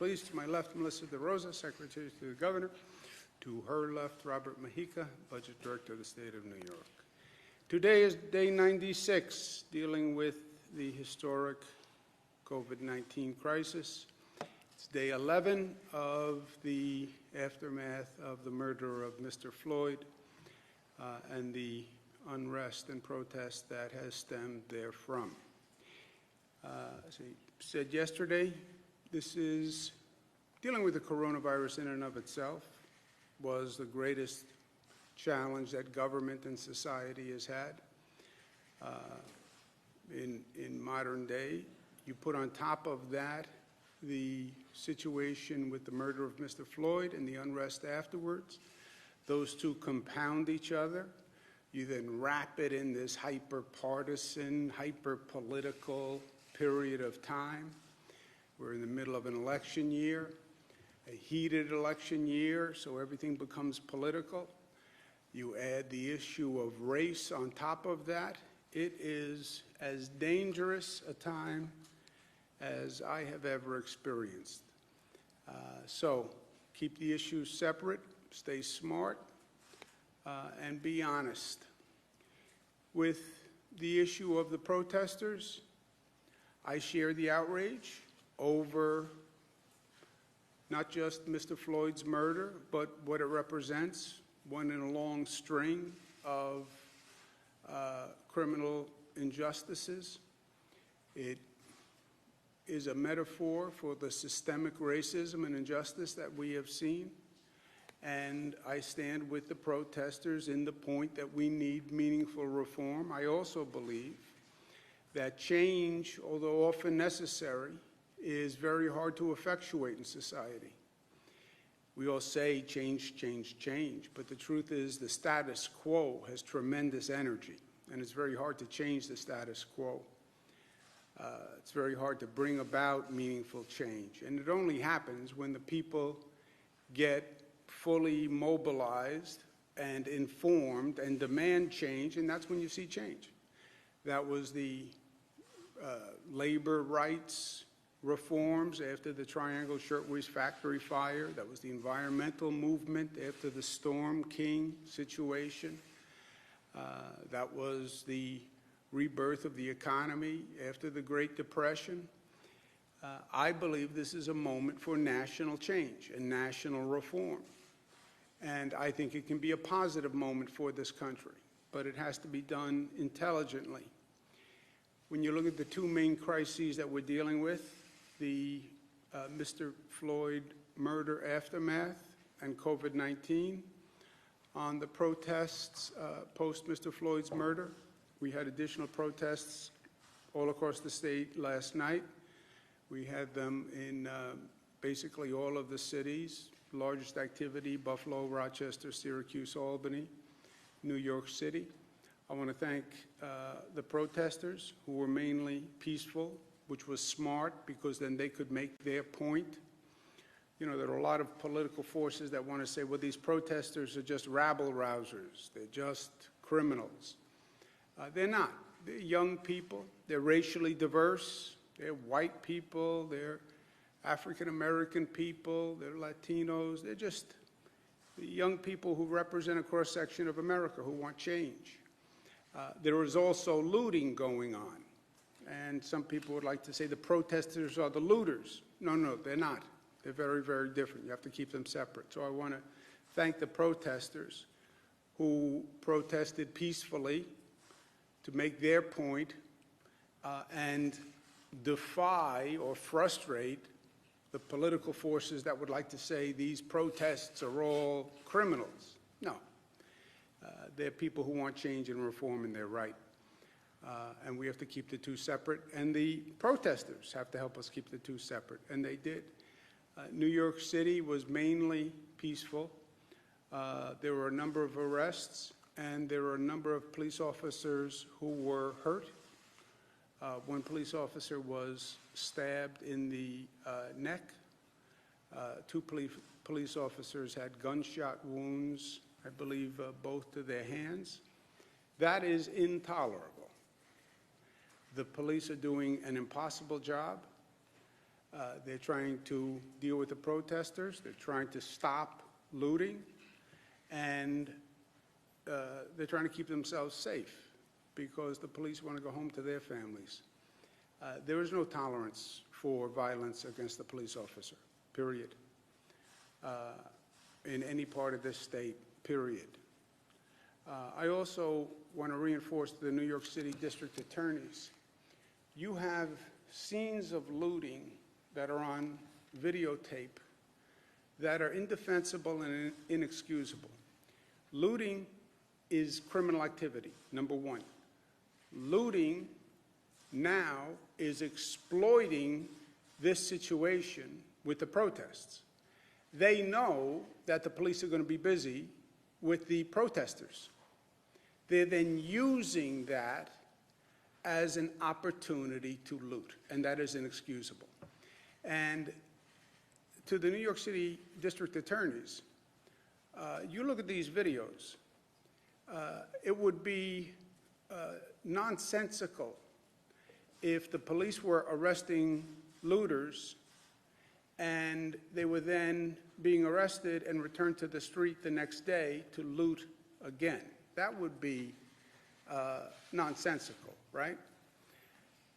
Please, to my left, Melissa DeRosa, Secretary to the Governor. To her left, Robert Mujica, Budget Director of the State of New York. Today is day 96, dealing with the historic COVID-19 crisis. It's day 11 of the aftermath of the murder of Mr. Floyd and the unrest and protest that has stemmed therefrom. As I said yesterday, this is dealing with the coronavirus in and of itself was the greatest challenge that government and society has had in modern day. You put on top of that the situation with the murder of Mr. Floyd and the unrest afterwards. Those two compound each other. You then wrap it in this hyper-partisan, hyper-political period of time. We're in the middle of an election year, a heated election year, so everything becomes political. You add the issue of race on top of that. It is as dangerous a time as I have ever experienced. So keep the issues separate, stay smart, and be honest. With the issue of the protesters, I share the outrage over not just Mr. Floyd's murder, but what it represents, one in a long string of criminal injustices. It is a metaphor for the systemic racism and injustice that we have seen. And I stand with the protesters in the point that we need meaningful reform. I also believe that change, although often necessary, is very hard to effectuate in society. We all say change, change, change, but the truth is the status quo has tremendous energy, and it's very hard to change the status quo. It's very hard to bring about meaningful change, and it only happens when the people get fully mobilized and informed and demand change, and that's when you see change. That was the labor rights reforms after the Triangle Shirtwaist Factory fire. That was the environmental movement after the Storm King situation. That was the rebirth of the economy after the Great Depression. I believe this is a moment for national change and national reform. And I think it can be a positive moment for this country, but it has to be done intelligently. When you look at the two main crises that we're dealing with, the Mr. Floyd murder aftermath and COVID-19, on the protests post Mr. Floyd's murder, we had additional protests all across the state last night. We had them in basically all of the cities. Largest activity, Buffalo, Rochester, Syracuse, Albany, New York City. I want to thank the protesters who were mainly peaceful, which was smart because then they could make their point. You know, there are a lot of political forces that want to say, well, these protesters are just rabble-rousers. They're just criminals. They're not. They're young people. They're racially diverse. They're white people. They're African-American people. They're Latinos. They're just young people who represent a cross-section of America who want change. There is also looting going on. And some people would like to say the protesters are the looters. No, no, they're not. They're very, very different. You have to keep them separate. So I want to thank the protesters who protested peacefully to make their point and defy or frustrate the political forces that would like to say these protests are all criminals. No. They're people who want change and reform, and they're right. And we have to keep the two separate, and the protesters have to help us keep the two separate, and they did. New York City was mainly peaceful. There were a number of arrests, and there were a number of police officers who were hurt. One police officer was stabbed in the neck. Two police officers had gunshot wounds, I believe both to their hands. That is intolerable. The police are doing an impossible job. They're trying to deal with the protesters. They're trying to stop looting. And they're trying to keep themselves safe because the police want to go home to their families. There is no tolerance for violence against the police officer, period, in any part of this state, period. I also want to reinforce to the New York City district attorneys, you have scenes of looting that are on videotape that are indefensible and inexcusable. Looting is criminal activity, number one. Looting now is exploiting this situation with the protests. They know that the police are going to be busy with the protesters. They're then using that as an opportunity to loot, and that is inexcusable. And to the New York City district attorneys, you look at these videos, it would be nonsensical if the police were arresting looters and they were then being arrested and returned to the street the next day to loot again. That would be nonsensical, right?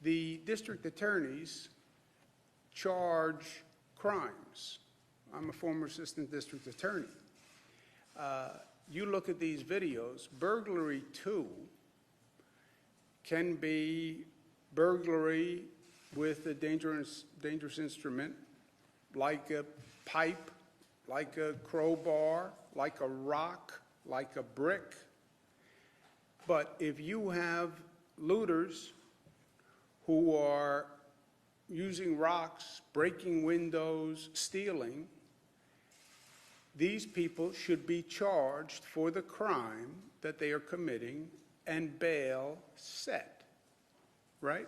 The district attorneys charge crimes. I'm a former assistant district attorney. You look at these videos, burglary too can be burglary with a dangerous instrument, like a pipe, like a crowbar, like a rock, like a brick. But if you have looters who are using rocks, breaking windows, stealing, these people should be charged for the crime that they are committing and bail set, right?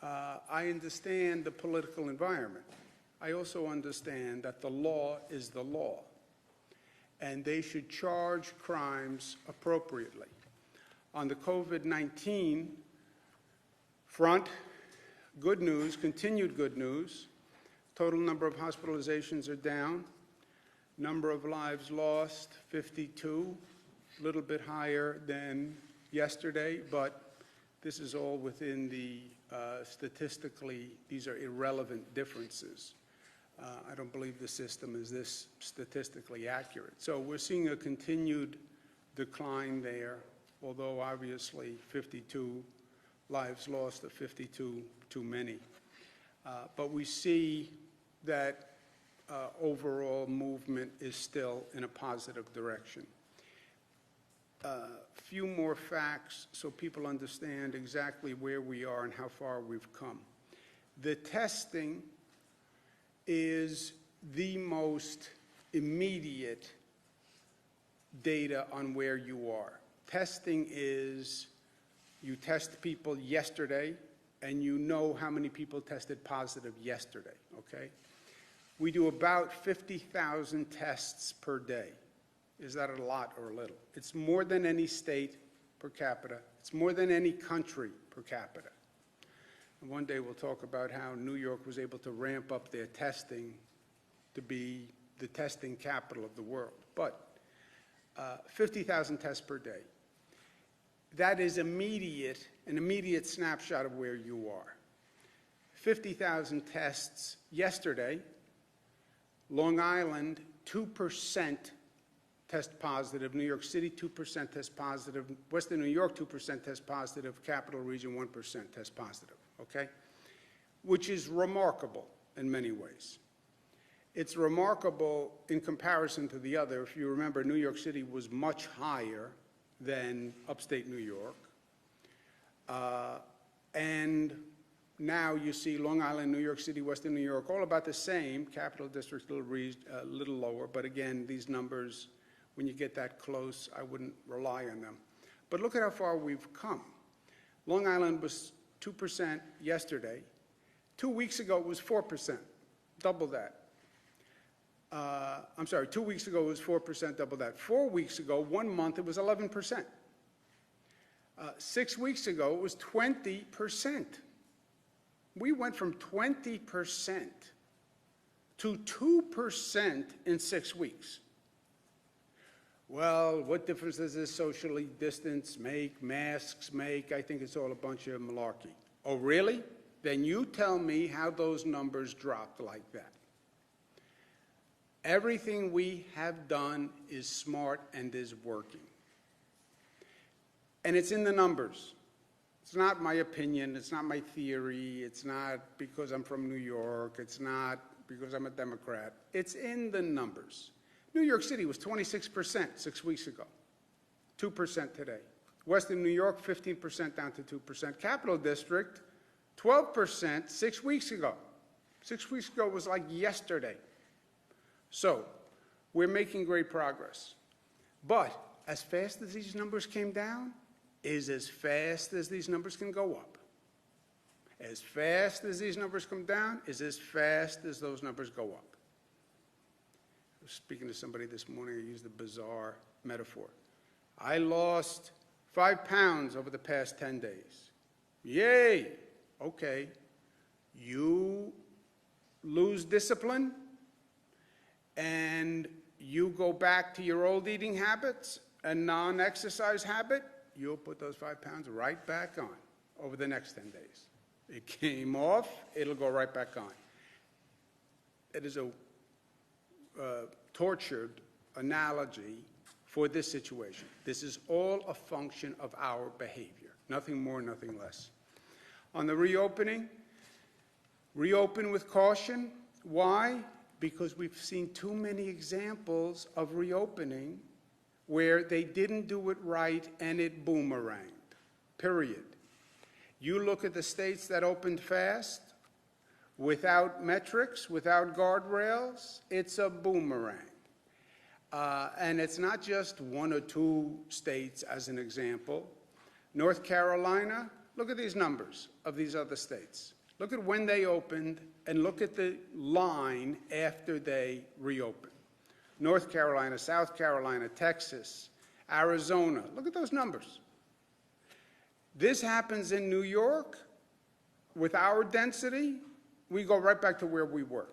I understand the political environment. I also understand that the law is the law, and they should charge crimes appropriately. On the COVID-19 front, good news, continued good news. Total number of hospitalizations are down. Number of lives lost, 52, a little bit higher than yesterday, but this is all within the statistically, these are irrelevant differences. I don't believe the system is this statistically accurate. So we're seeing a continued decline there, although obviously 52 lives lost are 52 too many. But we see that overall movement is still in a positive direction. Few more facts so people understand exactly where we are and how far we've come. The testing is the most immediate data on where you are. Testing is, you test people yesterday and you know how many people tested positive yesterday, okay? We do about 50,000 tests per day. Is that a lot or a little? It's more than any state per capita. It's more than any country per capita. And one day we'll talk about how New York was able to ramp up their testing to be the testing capital of the world. But 50,000 tests per day. That is immediate, an immediate snapshot of where you are. 50,000 tests yesterday. Long Island, 2% test positive. New York City, 2% test positive. Western New York, 2% test positive. Capital Region, 1% test positive, okay? Which is remarkable in many ways. It's remarkable in comparison to the other. If you remember, New York City was much higher than upstate New York. And now you see Long Island, New York City, Western New York, all about the same. Capital District a little lower, but again, these numbers, when you get that close, I wouldn't rely on them. But look at how far we've come. Long Island was 2% yesterday. 2 weeks ago, it was 4%, double that. I'm sorry, 2 weeks ago it was 4%, double that. 4 weeks ago, 1 month, it was 11%. 6 weeks ago, it was 20%. We went from 20% to 2% in 6 weeks. Well, what difference does this socially distance make, masks make? I think it's all a bunch of malarkey. Oh, really? Then you tell me how those numbers dropped like that. Everything we have done is smart and is working. And it's in the numbers. It's not my opinion, it's not my theory, it's not because I'm from New York, it's not because I'm a Democrat. It's in the numbers. New York City was 26% 6 weeks ago, 2% today. Western New York, 15% down to 2%. Capital District, 12% 6 weeks ago. 6 weeks ago was like yesterday. So we're making great progress. But as fast as these numbers came down, is as fast as these numbers can go up. As fast as these numbers come down is as fast as those numbers go up. I was speaking to somebody this morning who used a bizarre metaphor. I lost 5 pounds over the past 10 days. Yay! Okay. You lose discipline and you go back to your old eating habits and non-exercise habit, you'll put those 5 pounds right back on over the next 10 days. It came off, it'll go right back on. It is a tortured analogy for this situation. This is all a function of our behavior, nothing more, nothing less. On the reopening, reopen with caution. Why? Because we've seen too many examples of reopening where they didn't do it right and it boomeranged, period. You look at the states that opened fast, without metrics, without guardrails, it's a boomerang. And it's not just 1 or 2 states as an example. North Carolina, look at these numbers of these other states. Look at when they opened and look at the line after they reopened. North Carolina, South Carolina, Texas, Arizona. Look at those numbers. This happens in New York. With our density, we go right back to where we were.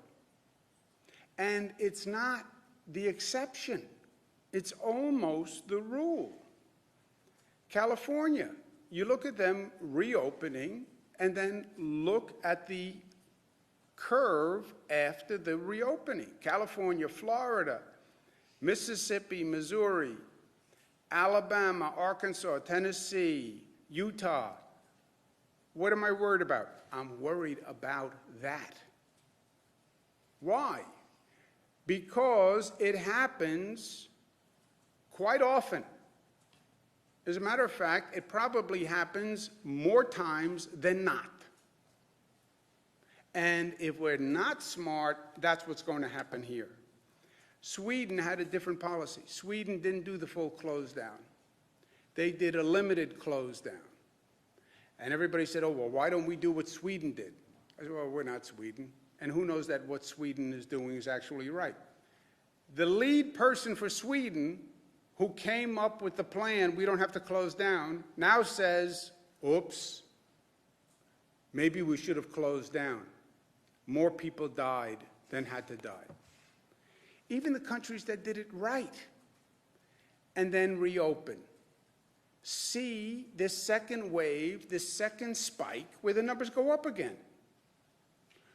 And it's not the exception. It's almost the rule. California, you look at them reopening and then look at the curve after the reopening. California, Florida, Mississippi, Missouri, Alabama, Arkansas, Tennessee, Utah. What am I worried about? I'm worried about that. Why? Because it happens quite often. As a matter of fact, it probably happens more times than not. And if we're not smart, that's what's going to happen here. Sweden had a different policy. Sweden didn't do the full close down. They did a limited close down. And everybody said, oh, well, why don't we do what Sweden did? I said, well, we're not Sweden. And who knows that what Sweden is doing is actually right? The lead person for Sweden, who came up with the plan, we don't have to close down, now says, oops, maybe we should have closed down. More people died than had to die. Even the countries that did it right and then reopen see this second wave, this second spike, where the numbers go up again.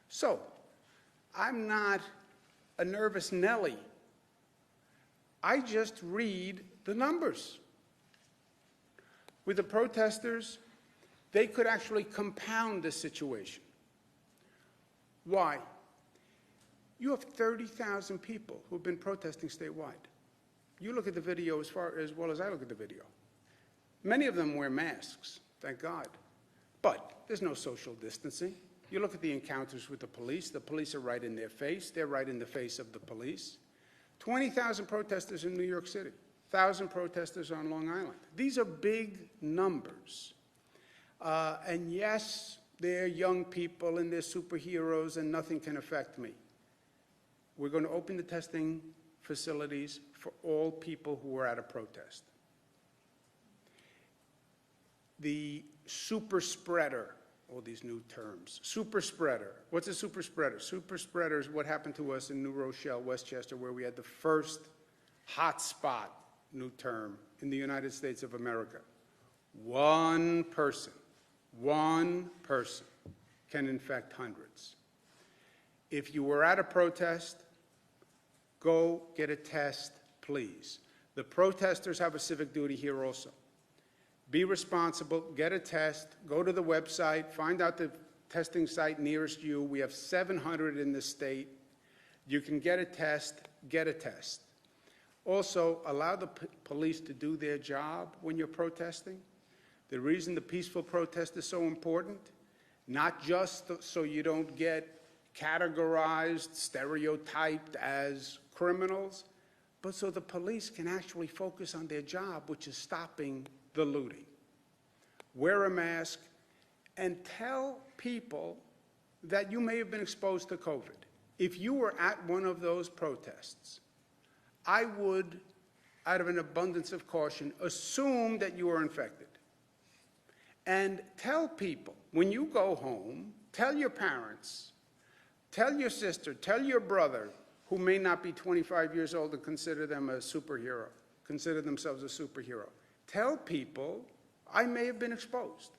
So, I'm not a nervous Nelly. I just read the numbers. With the protesters, they could actually compound the situation. Why? You have 30,000 people who have been protesting statewide. You look at the video as well as I look at the video. Many of them wear masks, thank God. But there's no social distancing. You look at the encounters with the police are right in their face. They're right in the face of the police. 20,000 protesters in New York City, 1,000 protesters on Long Island. These are big numbers. And yes, they're young people and they're superheroes and nothing can affect me. We're going to open the testing facilities for all people who are at a protest. The super spreader, all these new terms. Super spreader. What's a super spreader? Super spreader is what happened to us in New Rochelle, Westchester, where we had the first hotspot, new term, in the United States of America. One person can infect hundreds. If you were at a protest, go get a test, please. The protesters have a civic duty here also. Be responsible, get a test, go to the website, find out the testing site nearest you. We have 700 in the state. You can get a test, get a test. Also, allow the police to do their job when you're protesting. The reason the peaceful protest is so important, not just so you don't get categorized, stereotyped as criminals, but so the police can actually focus on their job, which is stopping the looting. Wear a mask and tell people that you may have been exposed to COVID. If you were at one of those protests, I would, out of an abundance of caution, assume that you are infected. And tell people, when you go home, tell your parents, tell your sister, tell your brother, who may not be 25 years old and consider themselves a superhero. Tell people, I may have been exposed,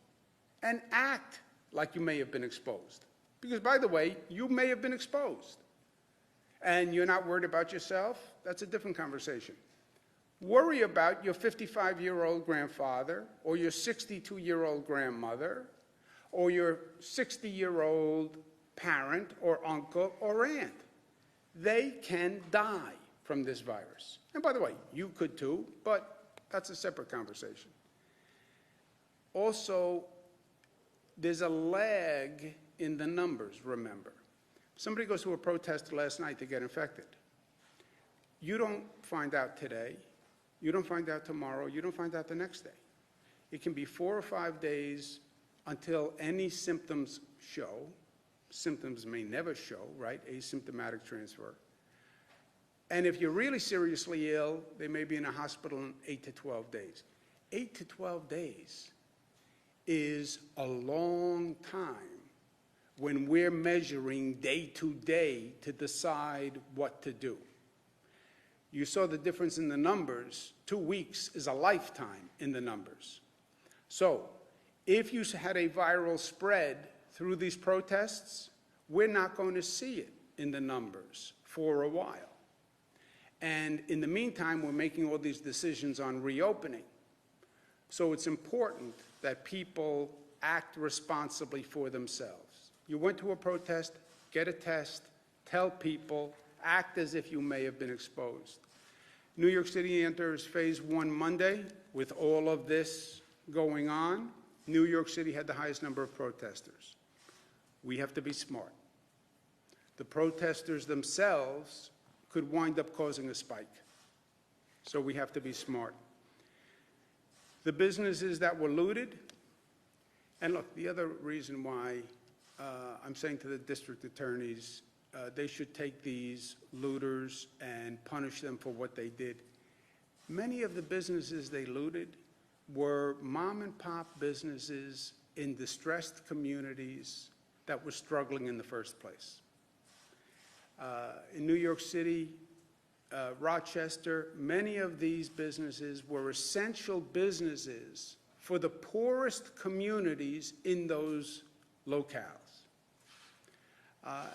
and act like you may have been exposed. Because, by the way, you may have been exposed. And you're not worried about yourself? That's a different conversation. Worry about your 55-year-old grandfather, or your 62-year-old grandmother, or your 60-year-old parent or uncle or aunt. They can die from this virus. And by the way, you could too, but that's a separate conversation. Also, there's a lag in the numbers, remember. Somebody goes to a protest last night to get infected. You don't find out today, you don't find out tomorrow, you don't find out the next day. It can be 4 or 5 days until any symptoms show. Symptoms may never show, right? Asymptomatic transfer. And if you're really seriously ill, they may be in a hospital in 8 to 12 days. 8 to 12 days is a long time when we're measuring day to day to decide what to do. You saw the difference in the numbers. 2 weeks is a lifetime in the numbers. So if you had a viral spread through these protests, we're not going to see it in the numbers for a while. And in the meantime, we're making all these decisions on reopening. So it's important that people act responsibly for themselves. You went to a protest, get a test, tell people, act as if you may have been exposed. New York City enters phase 1 Monday. With all of this going on, New York City had the highest number of protesters. We have to be smart. The protesters themselves could wind up causing a spike. So we have to be smart. The businesses that were looted, and look, the other reason why I'm saying to the district attorneys, they should take these looters and punish them for what they did. Many of the businesses they looted were mom and pop businesses in distressed communities that were struggling in the first place. In New York City, Rochester, many of these businesses were essential businesses for the poorest communities in those locales.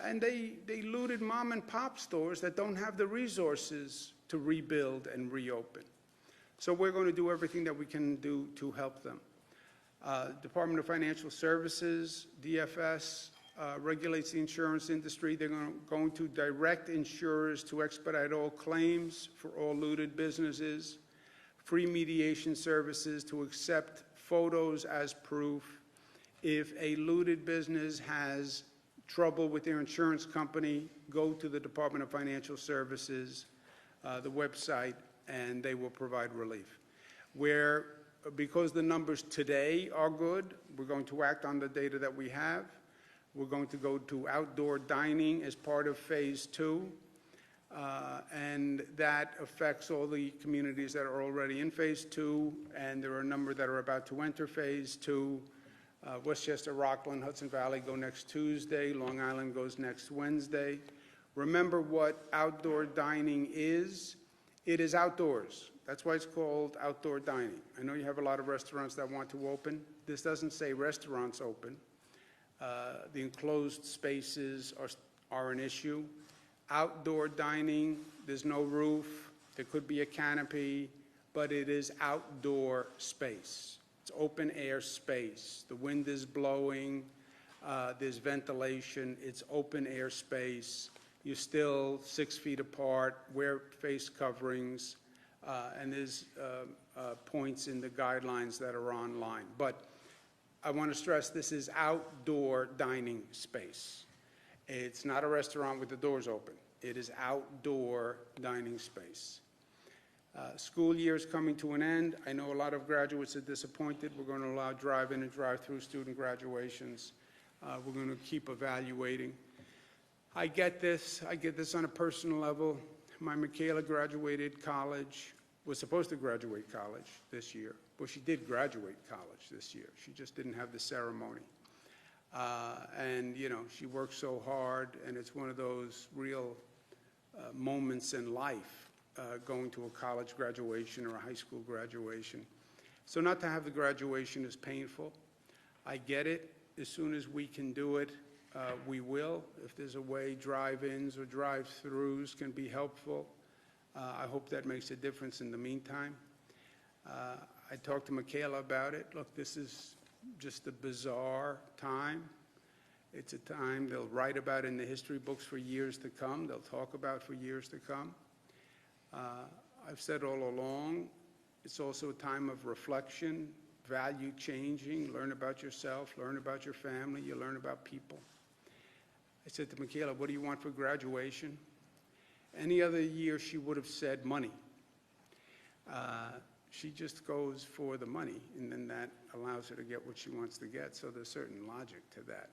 And they looted mom and pop stores that don't have the resources to rebuild and reopen. So we're going to do everything that we can do to help them. Department of Financial Services, DFS, regulates the insurance industry. They're going to direct insurers to expedite all claims for all looted businesses, free mediation services to accept photos as proof. If a looted business has trouble with their insurance company, go to the Department of Financial Services, the website, and they will provide relief. Because the numbers today are good, we're going to act on the data that we have. We're going to go to outdoor dining as part of phase 2, and that affects all the communities that are already in phase 2, and there are a number that are about to enter phase 2. Westchester, Rockland, Hudson Valley go next Tuesday. Long Island goes next Wednesday. Remember what outdoor dining is. It is outdoors. That's why it's called outdoor dining. I know you have a lot of restaurants that want to open. This doesn't say restaurants open. The enclosed spaces are an issue. Outdoor dining, there's no roof. There could be a canopy, but it is outdoor space. It's open air space. The wind is blowing. There's ventilation. It's open air space. You're still 6 feet apart, wear face coverings, and there's points in the guidelines that are online. But I want to stress this is outdoor dining space. It's not a restaurant with the doors open. It is outdoor dining space. School year is coming to an end. I know a lot of graduates are disappointed. We're going to allow drive-in and drive-through student graduations. We're going to keep evaluating. I get this on a personal level. My Michaela graduated college, was supposed to graduate college this year. Well, she did graduate college this year. She just didn't have the ceremony. And, you know, she worked so hard, and it's one of those real moments in life, going to a college graduation or a high school graduation. So not to have the graduation is painful. I get it. As soon as we can do it, we will. If there's a way drive-ins or drive-throughs can be helpful, I hope that makes a difference in the meantime. I talked to Michaela about it. Look, this is just a bizarre time. It's a time they'll write about in the history books for years to come. They'll talk about for years to come. I've said all along, it's also a time of reflection, value changing, learn about yourself, learn about your family, you learn about people. I said to Michaela, what do you want for graduation? Any other year she would have said money. She just goes for the money, and then that allows her to get what she wants to get, so there's certain logic to that.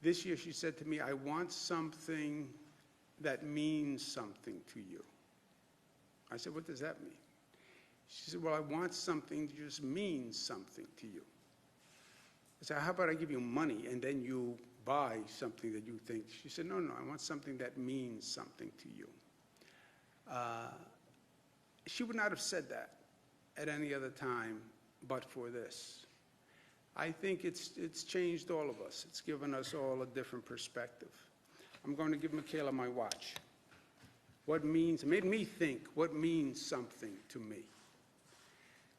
This year she said to me, I want something that means something to you. I said, what does that mean? She said, well, I want something that just means something to you. I said, how about I give you money and then you buy something that you think? She said, no, I want something that means something to you. She would not have said that at any other time but for this. I think it's changed all of us. It's given us all a different perspective. I'm going to give Michaela my watch. It made me think, what means something to me?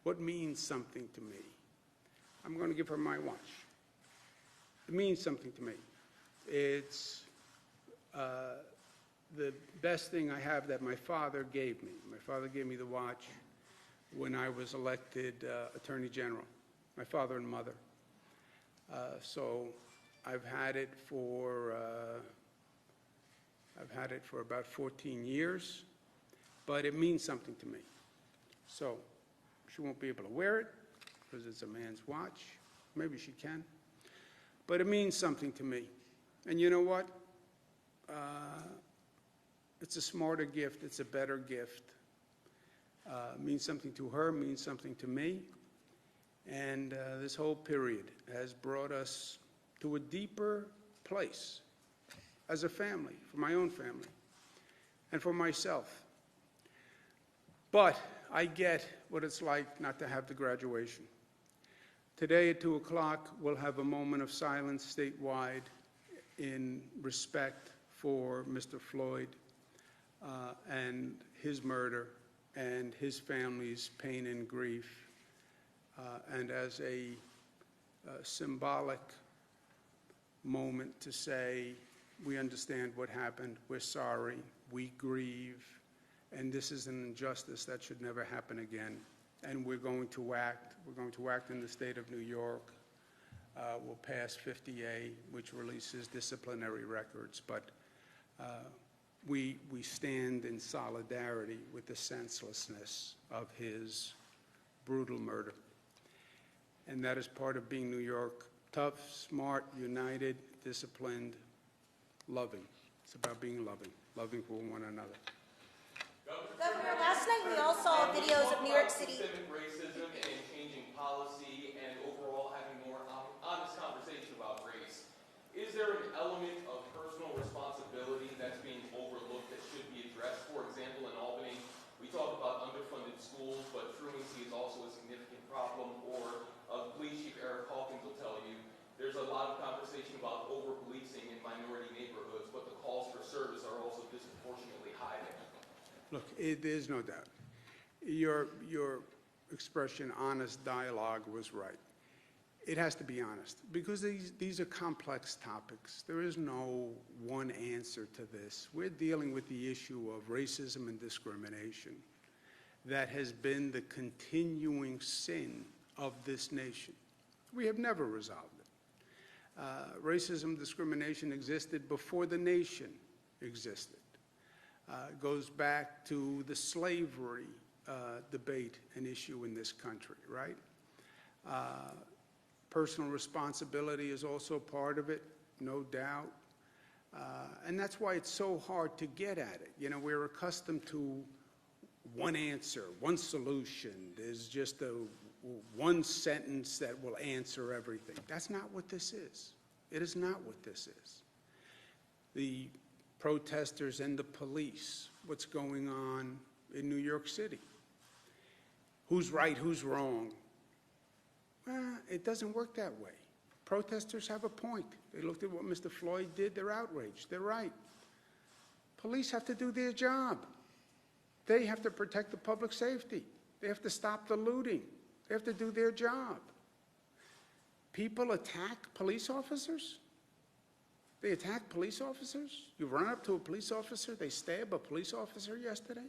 What means something to me? I'm going to give her my watch. It means something to me. It's the best thing I have that my father gave me. My father gave me the watch when I was elected Attorney General, my father and mother. So I've had it for about 14 years, but it means something to me. So she won't be able to wear it because it's a man's watch. Maybe she can. But it means something to me. And you know what? It's a smarter gift. It's a better gift. It means something to her, means something to me. And this whole period has brought us to a deeper place as a family, for my own family, and for myself. But I get what it's like not to have the graduation. Today at 2 o'clock, we'll have a moment of silence statewide in respect for Mr. Floyd and his murder and his family's pain and grief, and as a symbolic moment to say, we understand what happened, we're sorry, we grieve, and this is an injustice that should never happen again. And we're going to act. We're going to act in the state of New York. We'll pass 50A, which releases disciplinary records. But we stand in solidarity with the senselessness of his brutal murder. And that is part of being New York: tough, smart, united, disciplined, loving. It's about being loving for one another. Governor, last night we all saw videos of New York City. Systemic racism and changing policy and overall having more is there an element of personal responsibility that's being overlooked that should be addressed? For example, in Albany, we talk about underfunded schools, but truancy is also a significant problem. Or Police Chief Eric Hawkins will tell you there's a lot of conversation about over-policing in minority neighborhoods, but the calls for service are also disproportionately high there. Look, there's no doubt. Your expression, honest dialogue, was right. It has to be honest, because these are complex topics. There is no one answer to this. We're dealing with the issue of racism and discrimination that has been the continuing sin of this nation. We have never resolved it. Racism, discrimination existed before the nation existed. It goes back to the slavery debate and issue in this country, right? Personal responsibility is also part of it, no doubt. And that's why it's so hard to get at it. You know, we're accustomed to one answer, one solution. There's just one sentence that will answer everything. That's not what this is. It is not what this is. The protesters and the police, what's going on in New York City. Who's right, who's wrong? It doesn't work that way. Protesters have a point. They looked at what Mr. Floyd did, they're outraged, they're right. Police have to do their job. They have to protect the public safety. They have to stop the looting. They have to do their job. People attack police officers? They attack police officers? You run up to a police officer, they stab a police officer yesterday?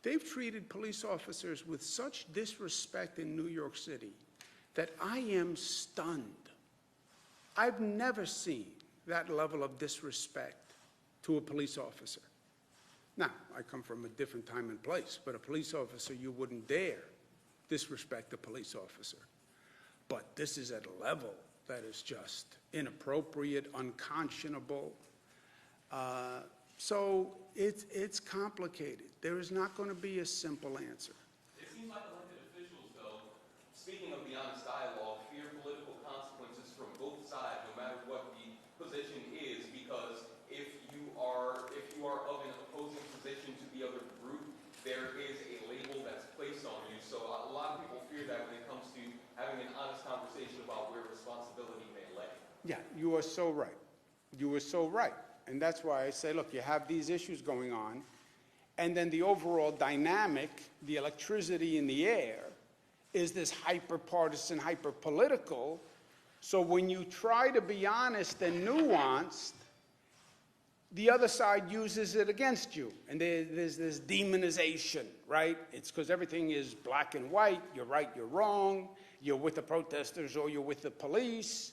They've treated police officers with such disrespect in New York City that I am stunned. I've never seen that level of disrespect to a police officer. Now, I come from a different time and place, but a police officer, you wouldn't dare disrespect a police officer. But this is at a level that is just inappropriate, unconscionable. So it's complicated. There is not going to be a simple answer. It seems like elected officials, though, speaking of the honest dialogue, fear political consequences from both sides, no matter what the position is, because if you are of an opposing position to the other group, there is a label that's placed on you. So a lot of people fear that when it comes to having an honest conversation about where responsibility may lay. Yeah, You are so right. You are so right. And that's why I say, look, you have these issues going on, and then the overall dynamic, the electricity in the air, is this hyper-partisan, hyper-political. So when you try to be honest and nuanced, the other side uses it against you. And there's this demonization, right? It's because everything is black and white. You're right, you're wrong. You're with the protesters or you're with the police.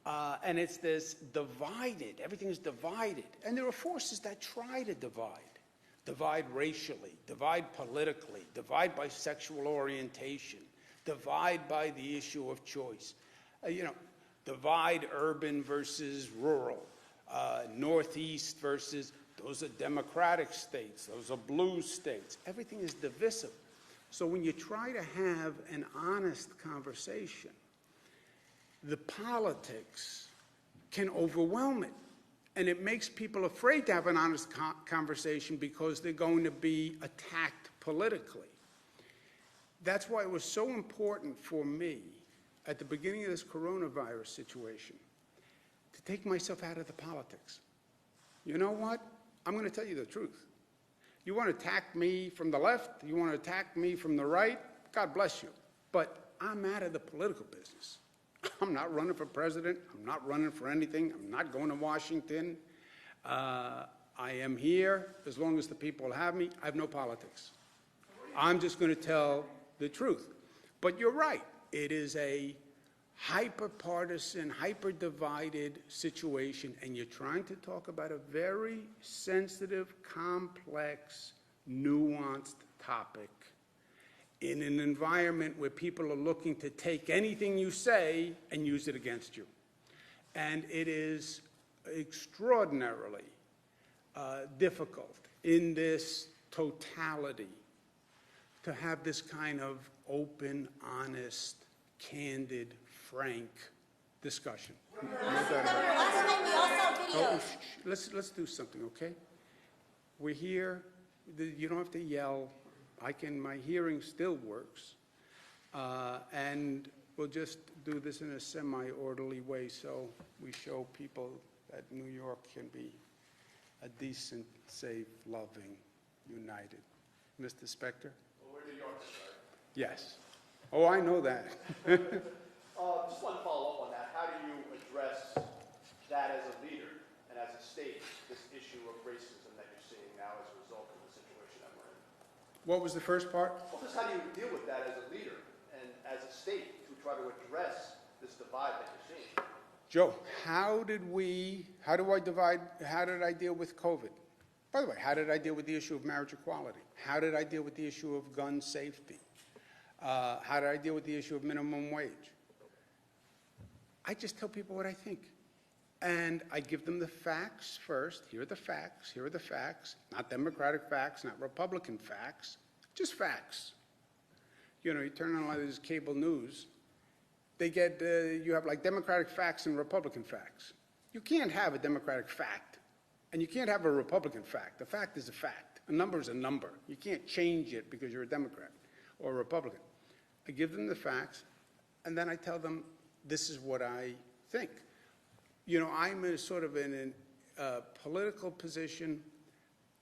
And it's this divided, everything is divided. And there are forces that try to divide racially, divide politically, divide by sexual orientation, divide by the issue of choice. Divide urban versus rural, Northeast versus, those are Democratic states, those are blue states. Everything is divisive. So when you try to have an honest conversation, the politics can overwhelm it. And it makes people afraid to have an honest conversation because they're going to be attacked politically. That's why it was so important for me at the beginning of this coronavirus situation to take myself out of the politics. You know what? I'm going to tell you the truth. You want to attack me from the left, you want to attack me from the right, God bless you. But I'm out of the political business. I'm not running for president. I'm not running for anything. I'm not going to Washington. I am here as long as the people have me. I have no politics. I'm just going to tell the truth. But you're right. It is a hyper-partisan, hyper-divided situation, and you're trying to talk about a very sensitive, complex, nuanced topic in an environment where people are looking to take anything you say and use it against you. And it is extraordinarily difficult in this totality to have this kind of open, honest, candid, frank discussion. Governor, last night we all saw Oh, videos. let's do something, okay? We're here, you don't have to yell. My hearing still works. And we'll just do this in a semi-orderly way so we show people that New York can be a decent, safe, loving, united. Mr. Spector? Well, we're New Yorkers, right? Yes. Oh, I know that. Just want to follow up on that. How do you address that as a leader and as a state, this issue of racism that you're seeing now as a result of the situation that we're in? What was the first part? Well, just how do you deal with that as a leader and as a state to try to address this divide that you're seeing? Joe, how did I deal with COVID? By the way, how did I deal with the issue of marriage equality? How did I deal with the issue of gun safety? How did I deal with the issue of minimum wage? I just tell people what I think. And I give them the facts first. Here are the facts. Here are the facts. Not Democratic facts, not Republican facts, just facts. You know, you turn on like this cable news, you have like Democratic facts and Republican facts. You can't have a Democratic fact, and you can't have a Republican fact. A fact is a fact. A number is a number. You can't change it because you're a Democrat or a Republican. I give them the facts, and then I tell them, this is what I think. You know, I'm in a political position.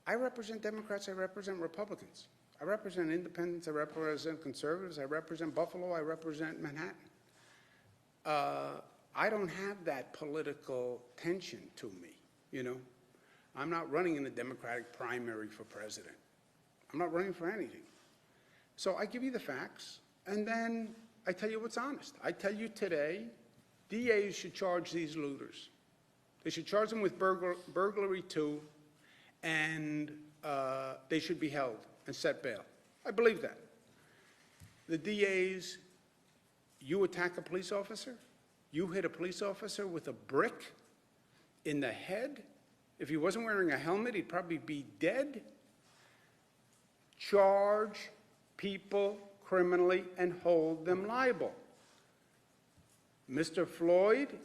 I represent Democrats, I represent Republicans. I represent independents, I represent conservatives, I represent Buffalo, I represent Manhattan. I don't have that political tension to me, you know. I'm not running in a Democratic primary for president. I'm not running for anything. So I give you the facts, and then I tell you what's honest. I tell you today, DAs should charge these looters. They should charge them with burglary too, and they should be held and set bail. I believe that. The DAs, you attack a police officer, you hit a police officer with a brick in the head. If he wasn't wearing a helmet, he'd probably be dead. Charge people criminally and hold them liable. Mr. Floyd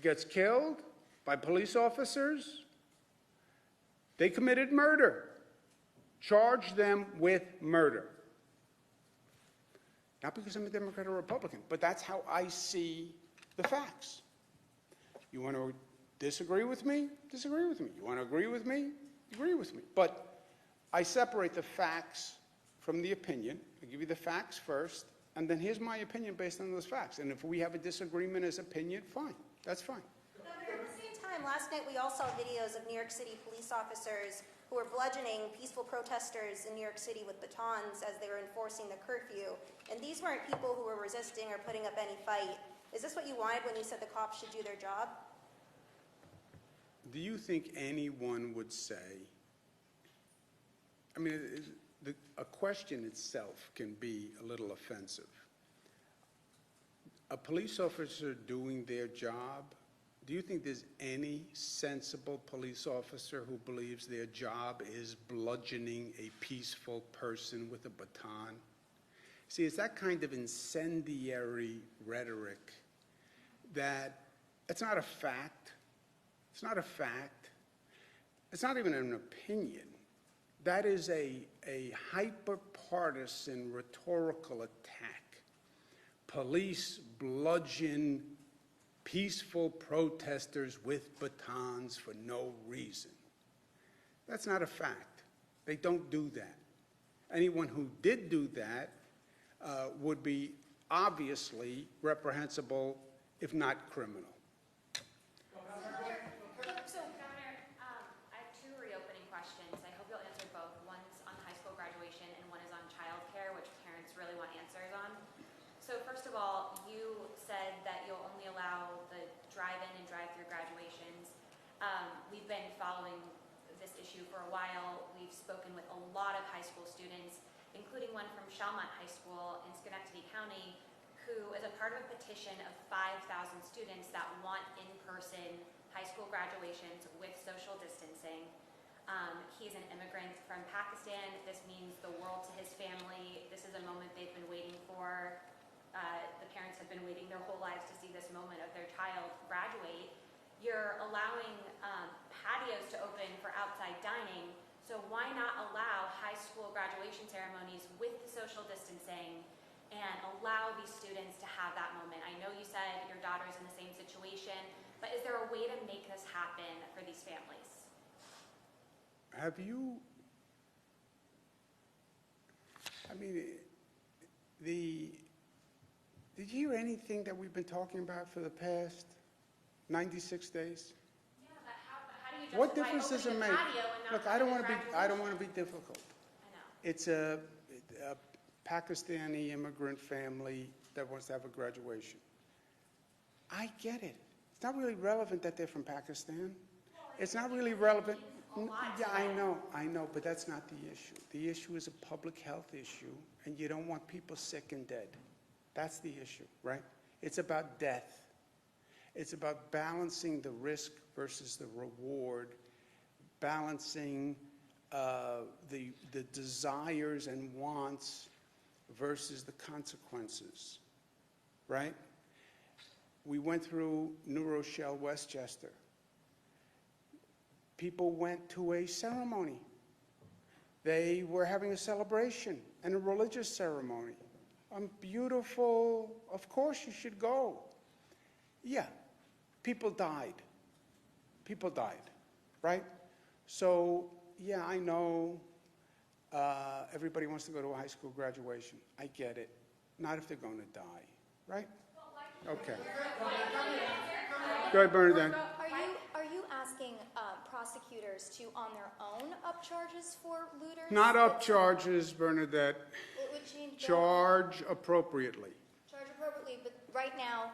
gets killed by police officers. They committed murder. Charge them with murder. Not because I'm a Democrat or Republican, but that's how I see the facts. You want to disagree with me? Disagree with me. You want to agree with me? Agree with me. But I separate the facts from the opinion. I give you the facts first, and then here's my opinion based on those facts. And if we have a disagreement as opinion, fine. That's fine. Governor, at the same time, last night we all saw videos of New York City police officers who were bludgeoning peaceful protesters in New York City with batons as they were enforcing the curfew. And these weren't people who were resisting or putting up any fight. Is this what you wanted when you said the cops should do their job? Do you think anyone would say, I mean, a question itself can be a little offensive. A police officer doing their job, do you think there's any sensible police officer who believes their job is bludgeoning a peaceful person with a baton? See, it's that kind of incendiary rhetoric that it's not a fact. It's not a fact. It's not even an opinion. That is a hyper-partisan rhetorical attack. Police bludgeon peaceful protesters with batons for no reason. That's not a fact. They don't do that. Anyone who did do that would be obviously reprehensible, if not criminal. So, Governor, I have two reopening questions. I hope you'll answer both. One's on high school graduation and one is on childcare, which parents really want answers on. So first of all, you said that you'll only allow the drive-in and drive-through graduations. We've been following this issue for a while. We've spoken with a lot of high school students, including one from Shalmont High School in Schenectady County, who is a part of a petition of 5,000 students that want in-person high school graduations with social distancing. He's an immigrant from Pakistan. This means the world to his family. This is a moment they've been waiting for. The parents have been waiting their whole lives to see this moment of their child graduate. You're allowing patios to open for outside dining, so why not allow high school graduation ceremonies with the social distancing and allow these students to have that moment? I know you said your daughter's in the same situation, but is there a way to make this happen for these families? Have you, I mean, did you hear anything that we've been talking about for the past 96 days? Yeah, but how do you justify What difference does it opening a make? patio and not Look, I having don't a want to be, graduation? difficult. I know. It's a Pakistani immigrant family that wants to have a graduation. I get it. It's not really relevant that they're from Pakistan. It's not really relevant. Yeah, I know, but that's not the issue. The issue is a public health issue, and you don't want people sick and dead. That's the issue, right? It's about death. It's about balancing the risk versus the reward, balancing the desires and wants versus the consequences, right? We went through New Rochelle, Westchester. People went to a ceremony. They were having a celebration and a religious ceremony. Beautiful, of course you should go. Yeah, people died. People died, right? So, yeah, I know everybody wants to go to a high school graduation. I get it. Not if they're going to die, right? Okay. Go ahead, Bernadette. Are you asking prosecutors to, on their own, up charges for looters? Not up charges, Bernadette. It would change. Charge appropriately. Charge appropriately, but right now,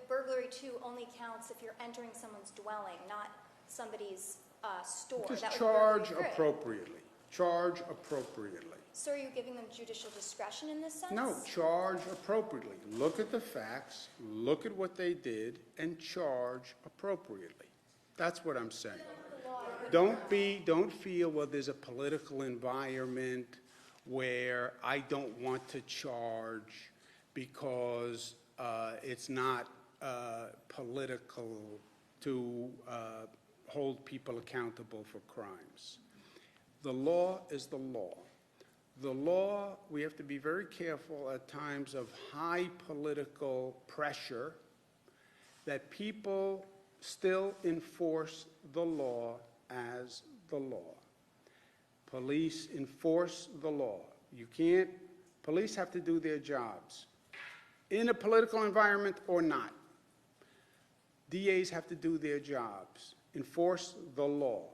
burglary 2 only counts if you're entering someone's dwelling, not somebody's store. Just That would be charge burglary 3. appropriately. Charge appropriately. So are you giving them judicial discretion in this sense? No, charge appropriately. Look at the facts, look at what they did, and charge appropriately. That's what I'm saying. Don't feel, well, there's a political environment where I don't want to charge because it's not political to hold people accountable for crimes. The law is the law. The law, we have to be very careful at times of high political pressure that people still enforce the law as the law. Police enforce the law. Police have to do their jobs in a political environment or not. DAs have to do their jobs, enforce the law.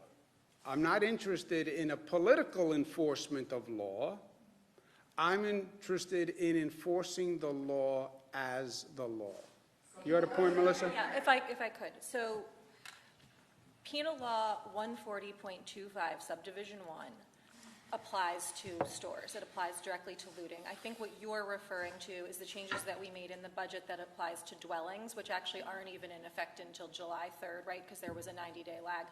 I'm not interested in a political enforcement of law. I'm interested in enforcing the law as the law. You had a point, Melissa? Yeah, if I could. So, Penal Law 140.25, Subdivision 1, applies to stores. It applies directly to looting. I think what you're referring to is the changes that we made in the budget that applies to dwellings, which actually aren't even in effect until July 3rd, right, because there was a 90-day lag.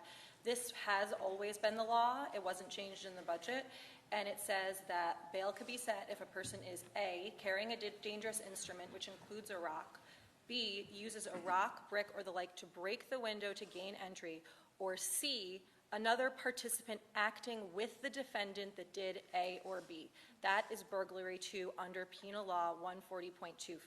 This has always been the law. It wasn't changed in the budget. And it says that bail could be set if a person is A, carrying a dangerous instrument, which includes a rock, B, uses a rock, brick, or the like to break the window to gain entry, or C, another participant acting with the defendant that did A or B. That is burglary 2 under Penal Law 140.25.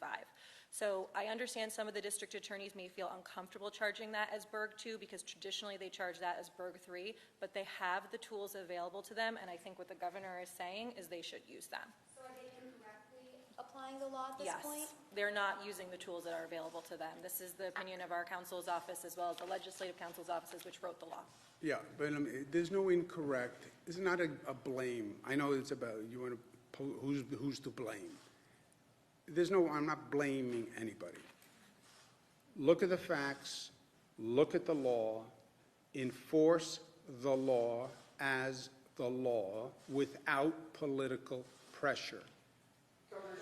So I understand some of the district attorneys may feel uncomfortable charging that as Burg 2 because traditionally they charge that as Burg 3, but they have the tools available to them, and I think what the governor is saying is they should use them. So are they incorrectly applying the law at this Yes, point? they're not using the tools that are available to them. This is the opinion of our counsel's office as well as the legislative counsel's offices, which wrote the law. Yeah, but there's no incorrect. It's not a blame. I know it's about you want to who's to blame. I'm not blaming anybody. Look at the facts, look at the law, enforce the law as the law without political pressure. Governor,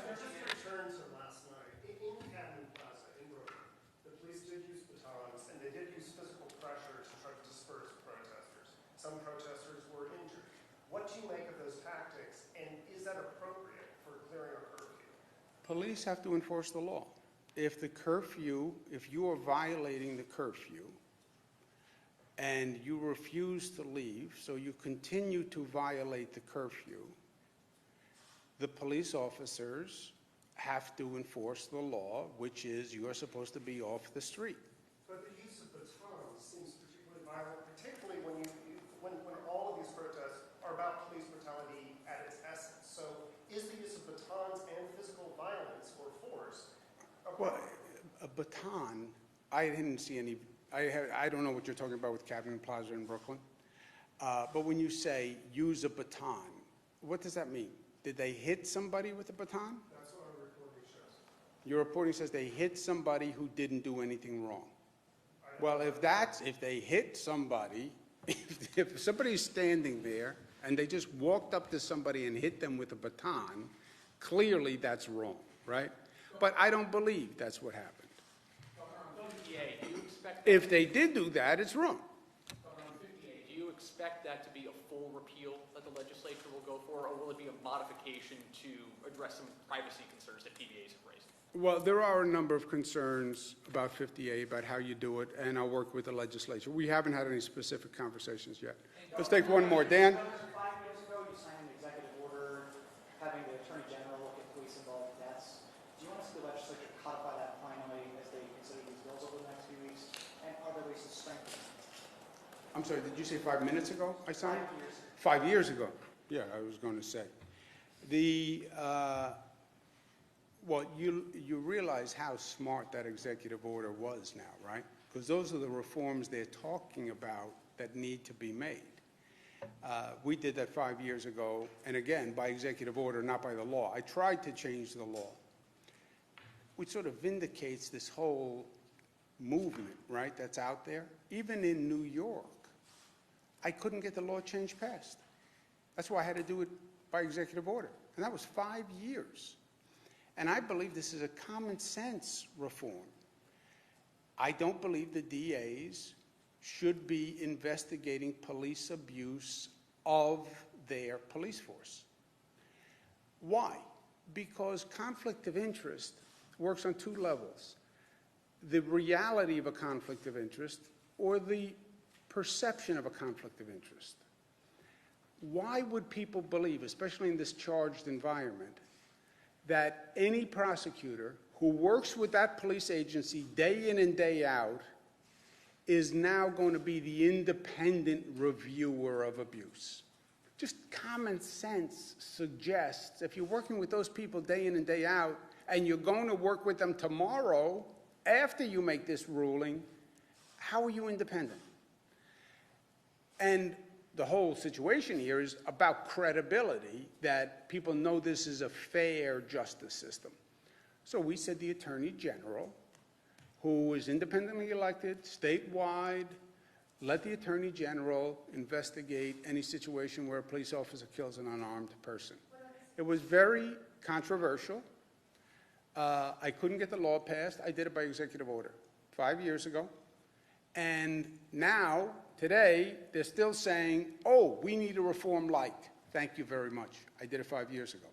just to return to last night, in Canton Plaza, in Brooklyn, the police did use batons and they did use physical pressure to try to disperse protesters. Some protesters were injured. What do you make of those tactics, and is that appropriate for clearing a curfew? Police have to enforce the law. if you are violating the curfew and you refuse to leave, so you continue to violate the curfew, the police officers have to enforce the law, which is you are supposed to be off the street. But the use of batons seems particularly violent, particularly when all of these protests are about police brutality at its essence. So is the use of batons and physical violence or force Well, a baton, I didn't see any, I don't know what you're talking about with Cabinet Plaza in Brooklyn, but when you say use a baton, what does that mean? Did they hit somebody with a baton? That's what our reporting shows. Your reporting says they hit somebody who didn't do anything wrong. Well, if they hit somebody, if somebody's standing there and they just walked up to somebody and hit them with a baton, clearly that's wrong, right? But I don't believe that's what happened. If they did do that, it's wrong. Do you expect that to be a full repeal that the legislature will go for, or will it be a modification to address some privacy concerns that PBAs have raised? Well, there are a number of concerns about 50A, about how you do it, and I'll work with the legislature. We haven't had any specific conversations yet. Let's take one more. Dan? 5 years ago, you signed an executive order having the Attorney General look at police-involved deaths. Do you want to see the legislature codify that finally as they consider these bills over the next few weeks? And are there ways to strengthen it? I'm sorry, did you say 5 minutes ago I signed? 5 5 years. years ago. Yeah, I was going to say. Well, you realize how smart that executive order was now, right? Because those are the reforms they're talking about that need to be made. We did that 5 years ago, and again, by executive order, not by the law. I tried to change the law, which sort of vindicates this whole movement, right, that's out there. Even in New York, I couldn't get the law change passed. That's why I had to do it by executive order, and that was 5 years. And I believe this is a common sense reform. I don't believe the DAs should be investigating police abuse of their police force. Why? Because conflict of interest works on two levels: the reality of a conflict of interest or the perception of a conflict of interest. Why would people believe, especially in this charged environment, that any prosecutor who works with that police agency day in and day out is now going to be the independent reviewer of abuse? Just common sense suggests if you're working with those people day in and day out and you're going to work with them tomorrow after you make this ruling, how are you independent? And the whole situation here is about credibility, that people know this is a fair justice system. So we said the Attorney General, who is independently elected statewide, let the Attorney General investigate any situation where a police officer kills an unarmed person. It was very controversial. I couldn't get the law passed. I did it by executive order 5 years ago. And now, today, they're still saying, oh, we need a reform like. Thank you very much. I did it 5 years ago.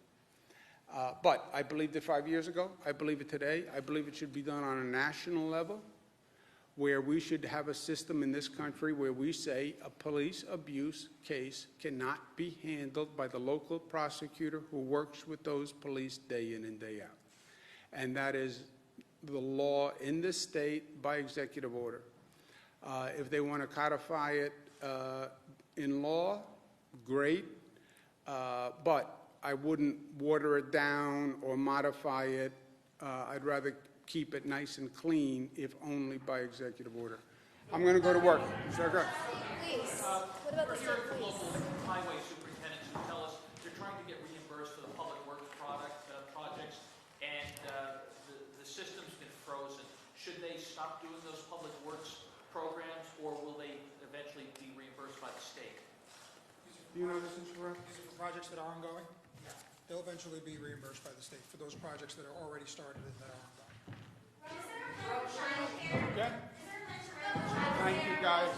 But I believed it 5 years ago. I believe it today. I believe it should be done on a national level, where we should have a system in this country where we say a police abuse case cannot be handled by the local prosecutor who works with those police day in and day out. And that is the law in this state by executive order. If they want to codify it in law, great, but I wouldn't water it down or modify it. I'd rather keep it nice and clean, if only by executive order. I'm going to go to work. Is that right? Please. What about the state police? Local highway superintendents who tell us they're trying to get reimbursed for the public works projects, and the system's been frozen. Should they stop doing those public works programs, or will they eventually be reimbursed by the state? Do you know this is correct? These are for projects that are ongoing. They'll eventually be reimbursed by the state for those projects that are already started and that are ongoing. Okay. Thank you, guys.